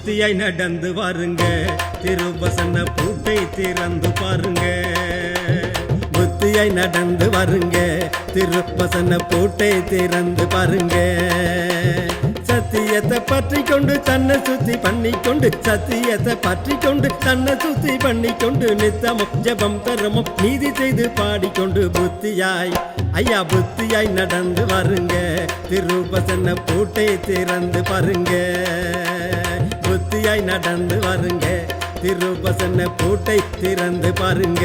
புத்தியாய் நடந்து வாருங்க, திருவசன பூட்டை திறந்து பாருங்க. புத்தியாய் நடந்து வாருங்க, திருவசன பூட்டை திறந்து பாருங்க. சத்தியத்தை பற்றி கொண்டு தன்னை சுத்தி பண்ணிக்கொண்டு, சத்தியத்தை பற்றி கொண்டு தன்னை சுத்தி பண்ணிக்கொண்டு, நித்தமும் ஜபம் தரமும் நீதி செய்து பாடிக்கொண்டு, புத்தியாய் ஐயா புத்தியாய் நடந்து வாருங்க, திருவசன பூட்டை திறந்து பாருங்க. புத்தியாய் நடந்து வாருங்க, திருவசன பூட்டை திறந்து பாருங்க.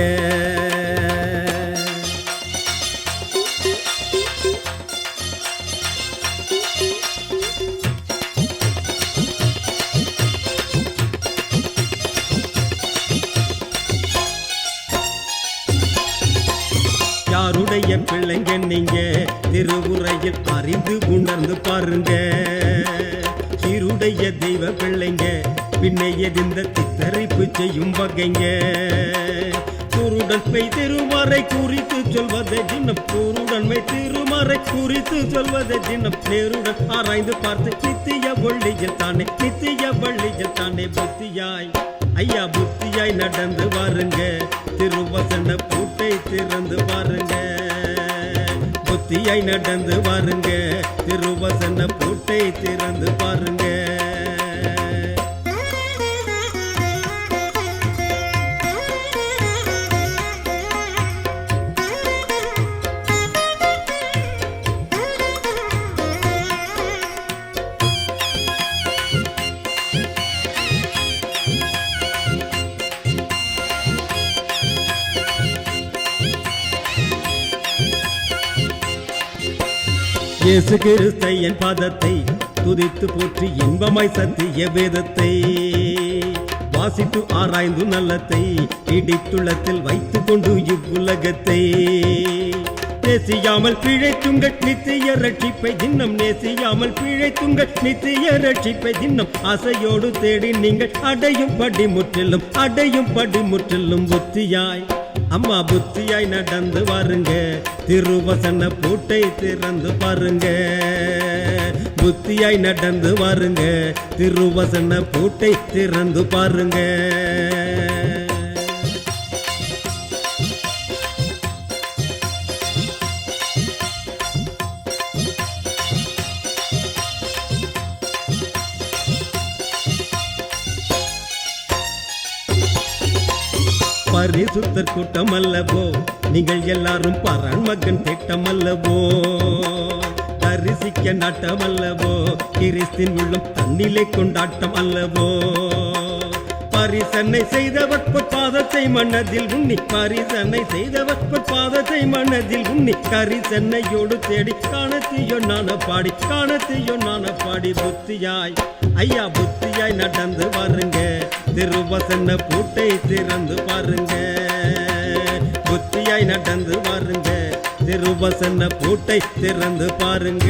யாருடைய பிள்ளைங்க நீங்க, திருவுரையில் அறிந்து உணர்ந்து பாருங்க. சீருடைய தெய்வ பிள்ளைங்க, பின்னே எதிர்ந்த சித்தரிப்பு செய்யும் வகைங்க. குருடன்மை திருமறை குறித்து சொல்வதை தினம், குருடன்மை திருமறை குறித்து சொல்வதை தினம், நேருடன் ஆராய்ந்து பார்த்து நித்திய வள்ளியில் தானே, நித்திய வள்ளியில் தானே. புத்தியாய் ஐயா புத்தியாய் நடந்து வாருங்க, திருவசன பூட்டை திறந்து பாருங்க. புத்தியாய் நடந்து வாருங்க, திருவசன பூட்டை திறந்து பாருங்க. இயேசு கிறிஸ்தையன் பாதத்தை துதித்து போற்றி இன்பமாய் சத்திய வேதத்தை வாசித்து ஆராய்ந்து நல்லத்தை இடித்துள்ளத்தில் வைத்துக் கொண்டு இவ்வுலகத்தை நேசியாமல் பிழைத்துங்கள் நித்திய ரட்சிப்பை தின்னம், நேசியாமல் பிழைத்துங்கள் நித்திய ரட்சிப்பை தின்னம். ஆசையோடு தேடி நீங்கள் அடையும் படி முற்றிலும், அடையும் படி முற்றிலும். புத்தியாய் அம்மா புத்தியாய் நடந்து வாருங்க, திருவசன பூட்டை திறந்து பாருங்க. புத்தியாய் நடந்து வாருங்க, திருவசன பூட்டை திறந்து பாருங்க. பரிசுத்தர் கூட்டம் அல்லவோ நீங்கள் எல்லாரும், பரான் மகன் திட்டம் அல்லவோ, தரிசிக்க நாட்டம் அல்லவோ, கிறிஸ்தின் உள்ளம் தன்னிலை கொண்டாட்டம் அல்லவோ. பரிசனை செய்தவர் பாதத்தை மனதில் உண்ணி, பரிசனை செய்தவர் பாதத்தை மனதில் உண்ணி, கரிசனையோடு தேடி காணத்தையோ நான பாடி, காணத்தையோ நான பாடி. புத்தியாய் ஐயா புத்தியாய் நடந்து வாருங்க, திருவசன பூட்டை திறந்து பாருங்க. புத்தியாய் நடந்து வாருங்க, திருவசன பூட்டை திறந்து பாருங்க.